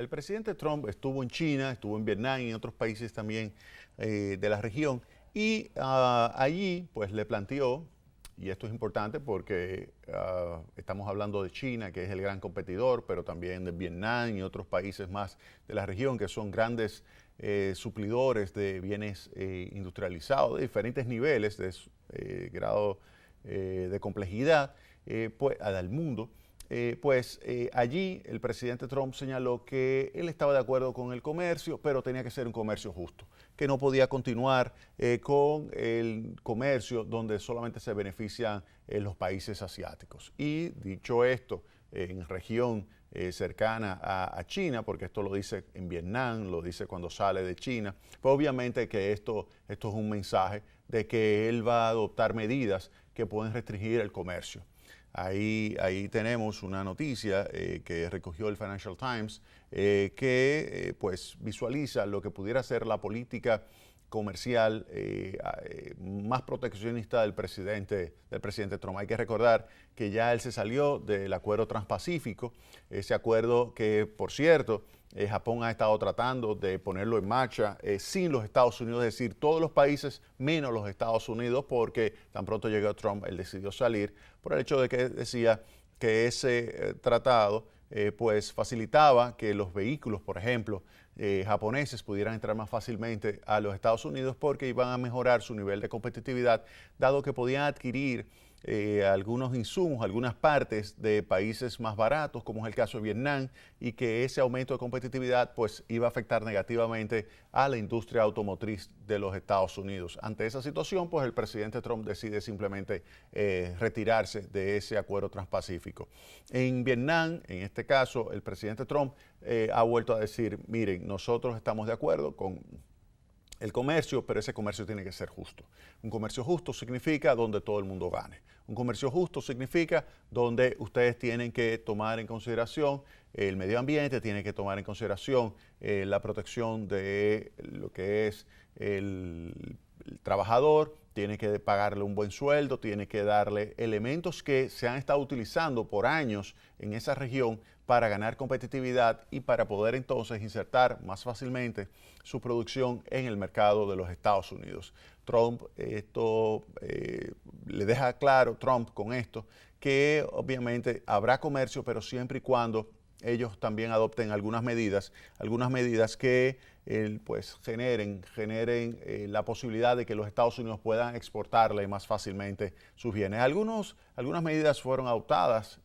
El presidente Trump estuvo en China, estuvo en Vietnam y en otros países también de la región y allí pues le planteó, y esto es importante porque estamos hablando de China, que es el gran competidor, pero también de Vietnam y otros países más de la región que son grandes suplidores de bienes industrializados de diferentes niveles de grado de complejidad pues, al mundo. Allí el presidente Trump señaló que él estaba de acuerdo con el comercio, pero tenía que ser un comercio justo, que no podía continuar con el comercio donde solamente se benefician los países asiáticos. Y dicho esto, en región cercana a China, porque esto lo dice en Vietnam, lo dice cuando sale de China, pues obviamente que esto es un mensaje de que él va a adoptar medidas que pueden restringir el comercio. Ahí tenemos una noticia que recogió el Financial Times que pues visualiza lo que pudiera ser la política comercial más proteccionista del presidente Trump. Hay que recordar que ya él se salió del acuerdo transpacífico, ese acuerdo que, por cierto, Japón ha estado tratando de ponerlo en marcha sin los Estados Unidos, es decir, todos los países menos los Estados Unidos, porque tan pronto llegó Trump, él decidió salir por el hecho de que decía que ese tratado pues facilitaba que los vehículos, por ejemplo, japoneses pudieran entrar más fácilmente a los Estados Unidos porque iban a mejorar su nivel de competitividad, dado que podían adquirir algunos insumos, algunas partes de países más baratos, como es el caso de Vietnam, y que ese aumento de competitividad pues iba a afectar negativamente a la industria automotriz de los Estados Unidos. Ante esa situación, pues el presidente Trump decide simplemente retirarse de ese acuerdo transpacífico. En Vietnam, en este caso, el presidente Trump ha vuelto a decir, miren, nosotros estamos de acuerdo con el comercio, pero ese comercio tiene que ser justo. Un comercio justo significa donde todo el mundo gane. Un comercio justo significa donde ustedes tienen que tomar en consideración el medio ambiente, tienen que tomar en consideración la protección de lo que es el trabajador, tiene que pagarle un buen sueldo, tiene que darle elementos que se han estado utilizando por años en esa región para ganar competitividad y para poder entonces insertar más fácilmente su producción en el mercado de los Estados Unidos. Trump, le deja claro, Trump con esto, que obviamente habrá comercio, pero siempre y cuando ellos también adopten algunas medidas que pues generen la posibilidad de que los Estados Unidos puedan exportarle más fácilmente sus bienes. Algunas medidas fueron adoptadas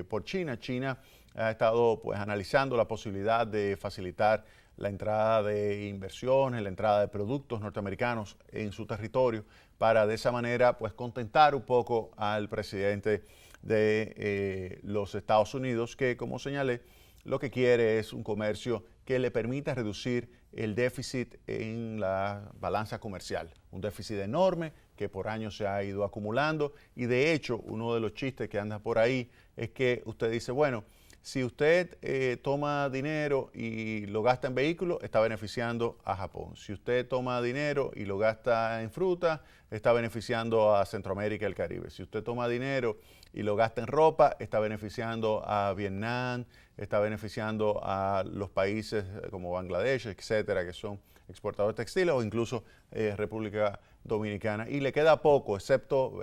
por China. China ha estado pues analizando la posibilidad de facilitar la entrada de inversiones, la entrada de productos norteamericanos en su territorio para de esa manera pues contentar un poco al presidente de los Estados Unidos, que como señalé, lo que quiere es un comercio que le permita reducir el déficit en la balanza comercial, un déficit enorme que por años se ha ido acumulando y de hecho uno de los chistes que anda por ahí es que usted dice, bueno, si usted toma dinero y lo gasta en vehículos, está beneficiando a Japón. Si usted toma dinero y lo gasta en fruta, está beneficiando a Centroamérica y el Caribe. Si usted toma dinero y lo gasta en ropa, está beneficiando a Vietnam, está beneficiando a los países como Bangladesh, etcétera, que son exportadores textiles, o incluso República Dominicana. Y le queda poco, excepto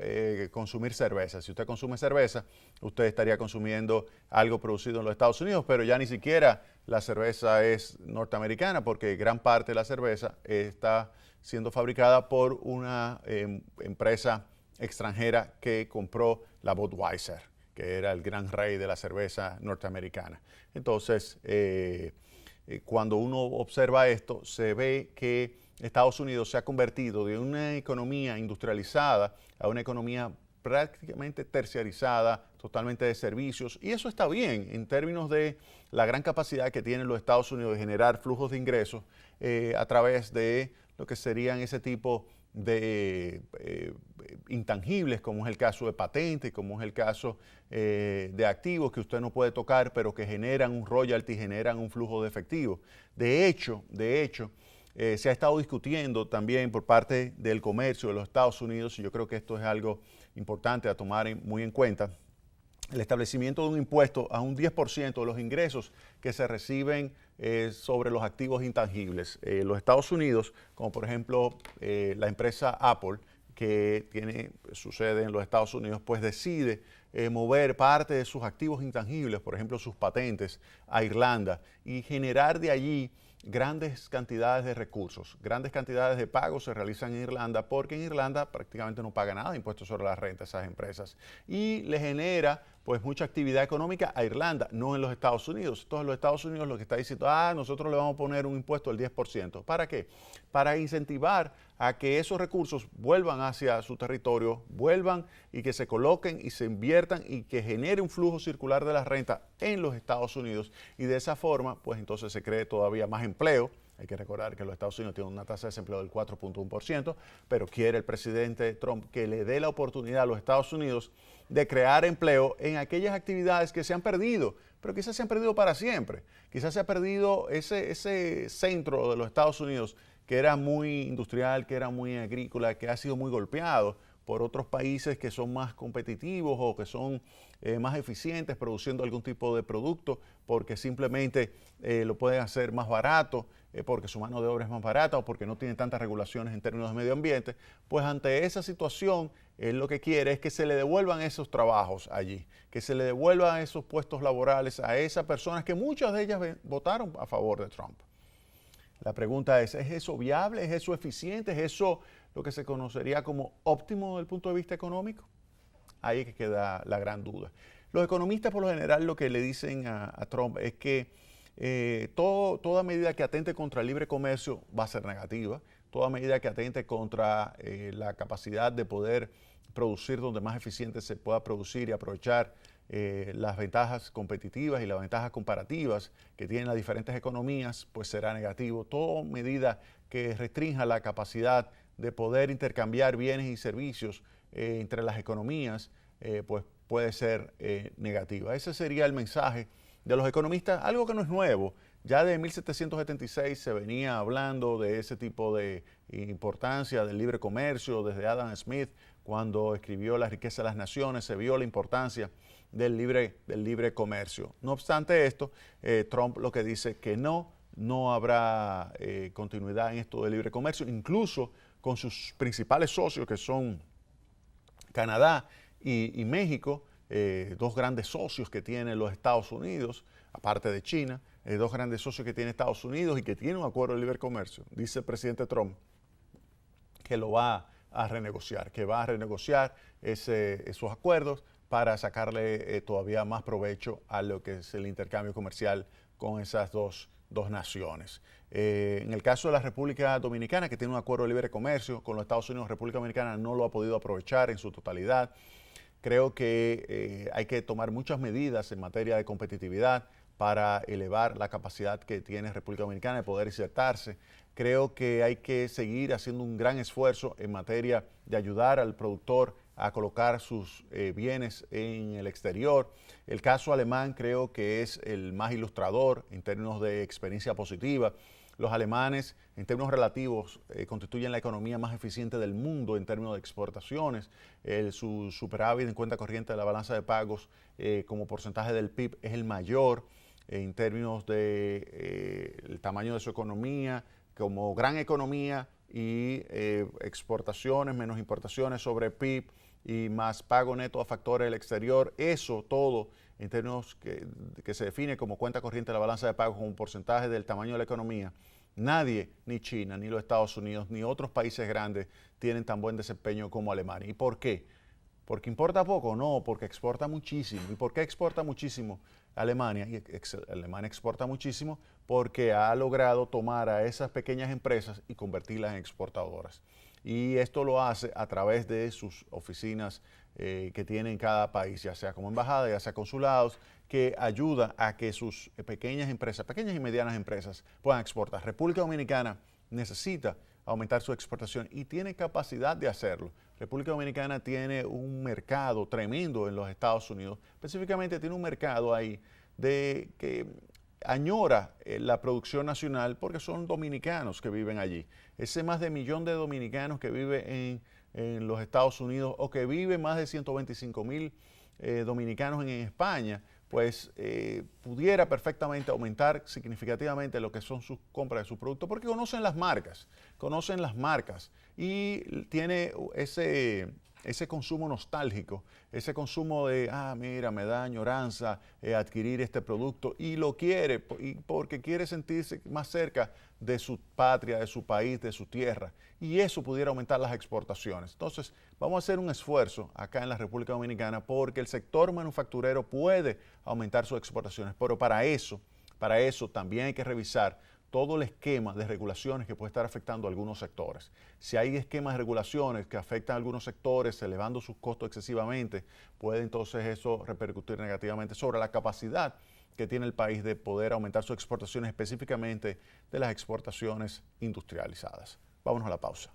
consumir cerveza. Si usted consume cerveza, usted estaría consumiendo algo producido en los Estados Unidos, pero ya ni siquiera la cerveza es norteamericana, porque gran parte de la cerveza está siendo fabricada por una empresa extranjera que compró la Budweiser, que era el gran rey de la cerveza norteamericana. Entonces, cuando uno observa esto, se ve que Estados Unidos se ha convertido de una economía industrializada a una economía prácticamente terciarizada, totalmente de servicios, y eso está bien en términos de la gran capacidad que tienen los Estados Unidos de generar flujos de ingresos a través de lo que serían ese tipo de intangibles, como es el caso de patentes, como es el caso de activos que usted no puede tocar, pero que generan un royalty, generan un flujo de efectivo. De hecho, se ha estado discutiendo también por parte del comercio de los Estados Unidos, y yo creo que esto es algo importante a tomar muy en cuenta, el establecimiento de un impuesto a un 10% de los ingresos que se reciben sobre los activos intangibles. Los Estados Unidos, como por ejemplo la empresa Apple, que tiene su sede en los Estados Unidos, pues decide mover parte de sus activos intangibles, por ejemplo sus patentes, a Irlanda y generar de allí grandes cantidades de recursos, grandes cantidades de pagos se realizan en Irlanda porque en Irlanda prácticamente no paga nada de impuestos sobre la renta a esas empresas y le genera pues mucha actividad económica a Irlanda, no en los Estados Unidos. Entonces los Estados Unidos lo que está diciendo, nosotros le vamos a poner un impuesto del 10%. ¿Para qué? Para incentivar a que esos recursos vuelvan hacia su territorio, vuelvan y que se coloquen y se inviertan y que genere un flujo circular de la renta en los Estados Unidos y de esa forma pues entonces se cree todavía más empleo. Hay que recordar que los Estados Unidos tienen una tasa de desempleo del 4.1%, pero quiere el presidente Trump que le dé la oportunidad a los Estados Unidos de crear empleo en aquellas actividades que se han perdido, pero quizás se han perdido para siempre. Quizás se ha perdido ese centro de los Estados Unidos que era muy industrial, que era muy agrícola, que ha sido muy golpeado por otros países que son más competitivos o que son más eficientes produciendo algún tipo de producto porque simplemente lo pueden hacer más barato, porque su mano de obra es más barata o porque no tienen tantas regulaciones en términos de medio ambiente, pues ante esa situación él lo que quiere es que se le devuelvan esos trabajos allí, que se le devuelvan esos puestos laborales a esas personas que muchas de ellas votaron a favor de Trump. La pregunta ¿es eso viable? ¿Es eso eficiente? ¿Es eso lo que se conocería como óptimo desde el punto de vista económico? Ahí es que queda la gran duda. Los economistas por lo general lo que le dicen a Trump es que toda medida que atente contra el libre comercio va a ser negativa, toda medida que atente contra la capacidad de poder producir donde más eficiente se pueda producir y aprovechar las ventajas competitivas y las ventajas comparativas que tienen las diferentes economías, pues será negativo. Toda medida que restrinja la capacidad de poder intercambiar bienes y servicios entre las economías, pues puede ser negativa. Ese sería el mensaje de los economistas, algo que no es nuevo. Ya de 1776 se venía hablando de ese tipo de importancia del libre comercio, desde Adam Smith, cuando escribió La riqueza de las naciones, se vio la importancia del libre comercio. No obstante esto, Trump lo que dice que no habrá continuidad en esto del libre comercio, incluso con sus principales socios que son Canadá y México, dos grandes socios que tienen los Estados Unidos, aparte de China, dos grandes socios que tiene Estados Unidos y que tienen un acuerdo de libre comercio. Dice el presidente Trump que lo va a renegociar, que va a renegociar esos acuerdos para sacarle todavía más provecho a lo que es el intercambio comercial con esas dos naciones. En el caso de la República Dominicana, que tiene un acuerdo de libre comercio con los Estados Unidos, la República Dominicana no lo ha podido aprovechar en su totalidad. Creo que hay que tomar muchas medidas en materia de competitividad para elevar la capacidad que tiene República Dominicana de poder insertarse. Creo que hay que seguir haciendo un gran esfuerzo en materia de ayudar al productor a colocar sus bienes en el exterior. El caso alemán creo que es el más ilustrador en términos de experiencia positiva. Los alemanes, en términos relativos, constituyen la economía más eficiente del mundo en términos de exportaciones. Su superávit en cuenta corriente de la balanza de pagos como porcentaje del PIB es el mayor en términos de el tamaño de su economía, como gran economía y exportaciones menos importaciones sobre PIB y más pago neto a factores del exterior. Eso todo en términos que se define como cuenta corriente de la balanza de pagos como un porcentaje del tamaño de la economía. Nadie, ni China, ni los Estados Unidos, ni otros países grandes tienen tan buen desempeño como Alemania. ¿Y por qué? ¿Porque importa poco? No, porque exporta muchísimo. ¿Y por qué exporta muchísimo Alemania? Alemania exporta muchísimo porque ha logrado tomar a esas pequeñas empresas y convertirlas en exportadoras. Y esto lo hace a través de sus oficinas que tiene en cada país, ya sea como embajada, ya sea consulados, que ayuda a que sus pequeñas empresas, pequeñas y medianas empresas, puedan exportar. República Dominicana necesita aumentar su exportación y tiene capacidad de hacerlo. República Dominicana tiene un mercado tremendo en los Estados Unidos, específicamente tiene un mercado ahí de que añora la producción nacional porque son dominicanos que viven allí. Ese más de 1 millón de dominicanos que vive en los Estados Unidos o que vive más de 125,000 dominicanos en España, pues pudiera perfectamente aumentar significativamente lo que son sus compras de sus productos, porque conocen las marcas y tiene ese consumo nostálgico, ese consumo de, mira, me da añoranza adquirir este producto y lo quiere porque quiere sentirse más cerca de su patria, de su país, de su tierra. Y eso pudiera aumentar las exportaciones. Entonces, vamos a hacer un esfuerzo acá en la República Dominicana porque el sector manufacturero puede aumentar sus exportaciones, pero para eso también hay que revisar todo el esquema de regulaciones que puede estar afectando a algunos sectores. Si hay esquemas de regulaciones que afectan a algunos sectores, elevando sus costos excesivamente, puede entonces eso repercutir negativamente sobre la capacidad que tiene el país de poder aumentar sus exportaciones, específicamente de las exportaciones industrializadas. Vámonos a la pausa.